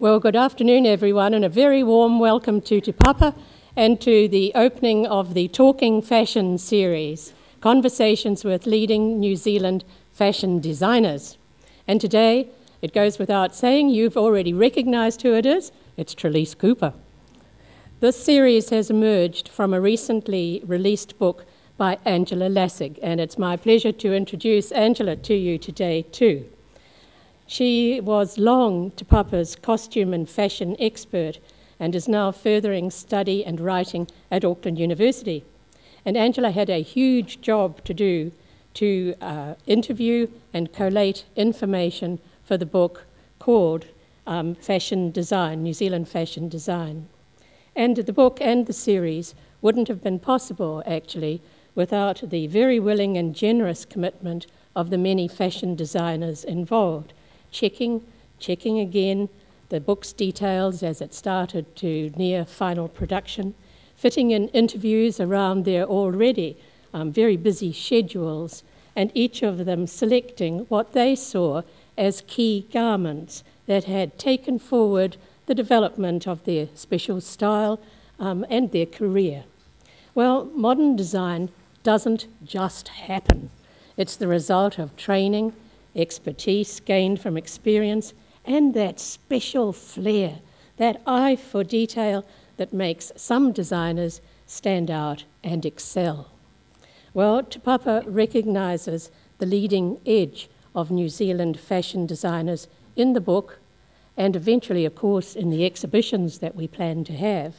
Well, good afternoon, everyone, and a very warm welcome to Te Papa and to the opening of the Talking Fashion series, Conversations with Leading New Zealand Fashion Designers. And today, it goes without saying, you've already recognised who it is. It's Trelise Cooper. This series has emerged from a recently released book by Angela Lassig, and it's my pleasure to introduce Angela to you today too. She was long Te Papa's costume and fashion expert and is now furthering study and writing at Auckland University. And Angela had a huge job to do to interview and collate information for the book called Fashion Design, New Zealand Fashion Design. And the book and the series wouldn't have been possible, actually, without the very willing and generous commitment of the many fashion designers involved, checking again the book's details as it started to near final production, fitting in interviews around their already very busy schedules, and each of them selecting what they saw as key garments that had taken forward the development of their special style and their career. Well, modern design doesn't just happen. It's the result of training, expertise gained from experience, and that special flair, that eye for detail that makes some designers stand out and excel. Well, Te Papa recognises the leading edge of New Zealand fashion designers in the book, and eventually, of course, in the exhibitions that we plan to have.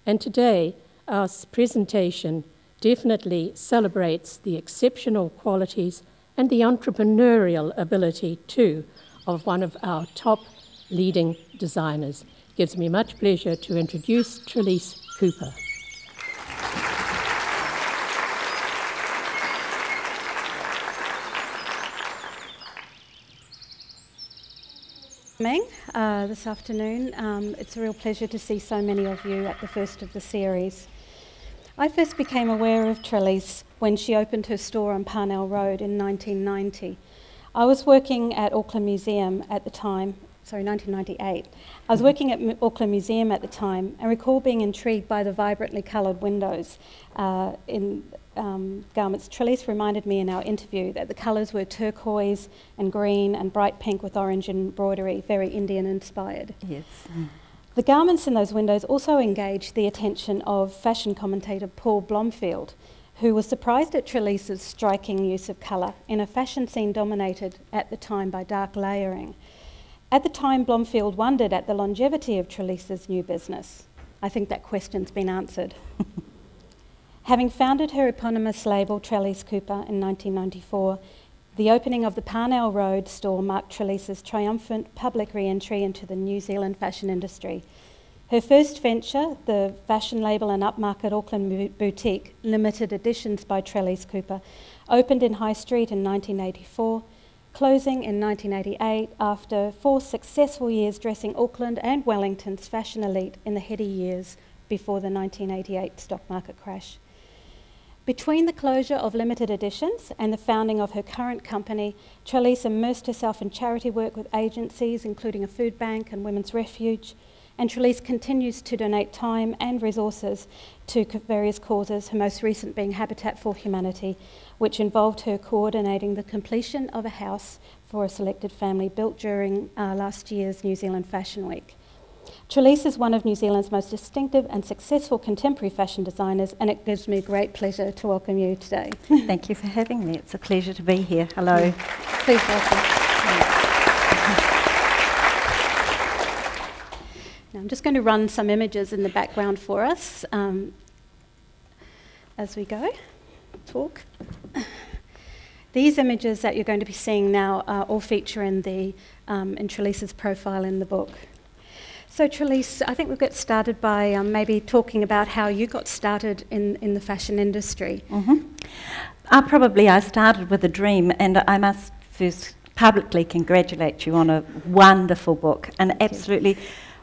And today, our presentation definitely celebrates the exceptional qualities and the entrepreneurial ability, too, of one of our top leading designers. It gives me much pleasure to introduce Trelise Cooper. This afternoon. It's a real pleasure to see so many of you at the first of the series. I first became aware of Trelise when she opened her store on Parnell Road in 1990. I was working at Auckland Museum at the time, 1998. I was working at Auckland Museum at the time and recall being intrigued by the vibrantly coloured windows in garments. Trelise reminded me in our interview that the colours were turquoise and green and bright pink with orange embroidery, very Indian inspired. Yes. The garments in those windows also engaged the attention of fashion commentator Paul Blomfield, who was surprised at Trelise's striking use of colour in a fashion scene dominated at the time by dark layering. At the time, Blomfield wondered at the longevity of Trelise's new business. I think that question's been answered. Having founded her eponymous label, Trelise Cooper, in 1994, the opening of the Parnell Road store marked Trelise's triumphant public re-entry into the New Zealand fashion industry. Her first venture, the fashion label and upmarket Auckland boutique, Limited Editions by Trelise Cooper, opened in High Street in 1984, closing in 1988 after 4 successful years dressing Auckland and Wellington's fashion elite in the heady years before the 1988 stock market crash. Between the closure of Limited Editions and the founding of her current company, Trelise immersed herself in charity work with agencies, including a food bank and women's refuge, and Trelise continues to donate time and resources to various causes, her most recent being Habitat for Humanity, which involved her coordinating the completion of a house for a selected family built during last year's New Zealand Fashion Week. Trelise is one of New Zealand's most distinctive and successful contemporary fashion designers, and it gives me great pleasure to welcome you today. Thank you for having me. It's a pleasure to be here. Hello. Yeah. Please welcome. Now I'm just going to run some images in the background for us as we go, talk. These images that you're going to be seeing now all feature in Trelise's profile in the book. So Trelise, I think we'll get started by maybe talking about how you got started in the fashion industry. Mm-hmm. I started with a dream, and I must first publicly congratulate you on a wonderful book, an absolutely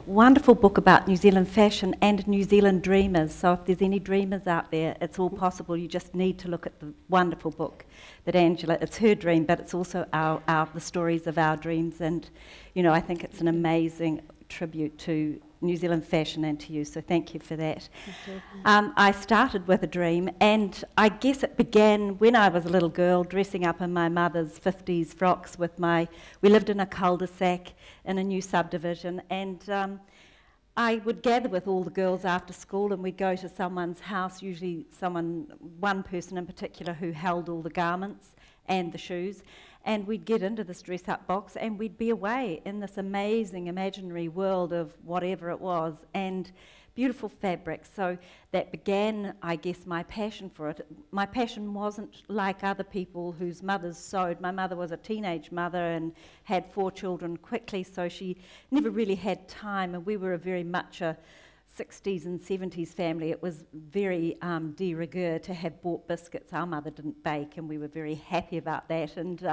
wonderful book about New Zealand fashion and New Zealand dreamers. So if there's any dreamers out there, it's all possible. You just need to look at the wonderful book that Angela, it's her dream, but it's also the stories of our dreams. And, you know, I think it's an amazing tribute to New Zealand fashion and to you, so thank you for that. Thank you. I started with a dream, and I guess it began when I was a little girl, dressing up in my mother's 50s frocks with we lived in a cul-de-sac in a new subdivision, and I would gather with all the girls after school, and we'd go to someone's house, usually one person in particular who held all the garments and the shoes, and we'd get into this dress-up box and we'd be away in this amazing imaginary world of whatever it was, and beautiful fabrics. So that began, I guess, my passion for it. My passion wasn't like other people whose mothers sewed. My mother was a teenage mother and had 4 children quickly, so she never really had time, and we were very much a 60s and 70s family. It was very de rigueur to have bought biscuits. Our mother didn't bake, and we were very happy about that, and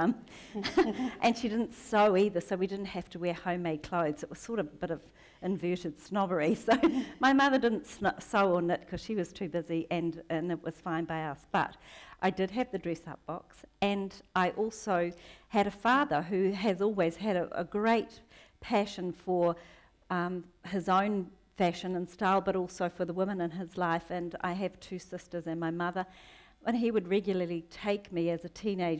and she didn't sew either, so we didn't have to wear homemade clothes. It was sort of a bit of inverted snobbery. So my mother didn't sew or knit because she was too busy, and it was fine by us. But I did have the dress-up box, and I also had a father who has always had a great passion for his own fashion and style, but also for the women in his life. And I have 2 sisters and my mother, and he would regularly take me as a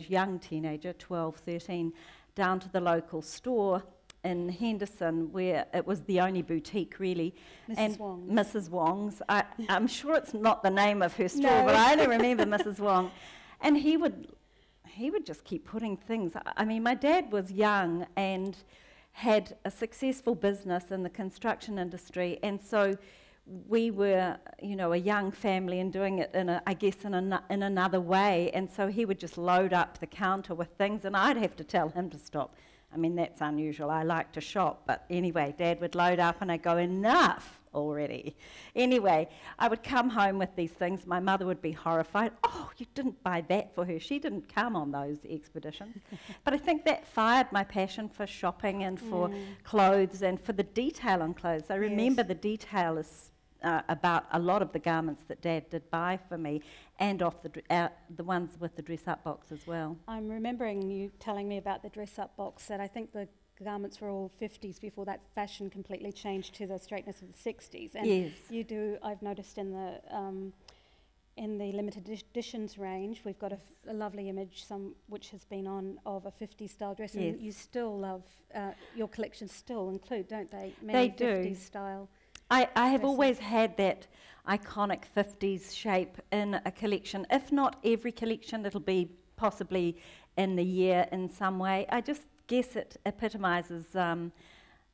young teenager, 12, 13, down to the local store in Henderson, where it was the only boutique really. Mrs. Wong's. I'm sure it's not the name of her store, but I only remember Mrs. Wong. And he would just keep putting things. I mean, my dad was young and had a successful business in the construction industry, and so we were, a young family and doing it in another way, and so he would just load up the counter with things, and I'd have to tell him to stop. I mean, that's unusual. I like to shop, but anyway, Dad would load up and I'd go, enough already. Anyway, I would come home with these things. My mother would be horrified. Oh, you didn't buy that for her. She didn't come on those expeditions. But I think that fired my passion for shopping and for clothes and for the detail on clothes. I remember the detail is about a lot of the garments that Dad did buy for me, and off the ones with the dress-up box as well. I'm remembering you telling me about the dress-up box, that I think the garments were all 50s before that fashion completely changed to the straightness of the 60s. And yes. You do, I've noticed in the limited editions range, we've got a lovely image, which has been on, of a 50s style dress, yes. And you still love, your collections still include, don't they? They do. 50s style. I have always had that iconic 50s shape in a collection. If not every collection, it'll be possibly in the year in some way. I just guess it epitomises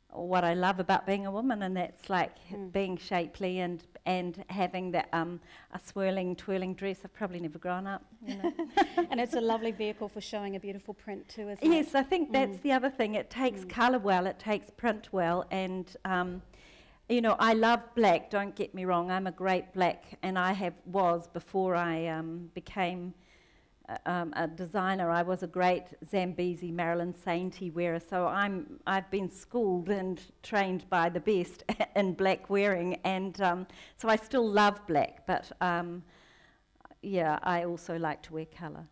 what I love about being a woman, and that's like being shapely and having that a swirling, twirling dress. I've probably never grown up, And it's a lovely vehicle for showing a beautiful print too, isn't it? Yes, I think that's the other thing. It takes colour well, it takes print well, and I love black, don't get me wrong. I'm a great black, and was before I became a designer. I was a great Zambezi Marilyn Sainty wearer, so I've been schooled and trained by the best in black wearing, and so I still love black, but I also like to wear colour.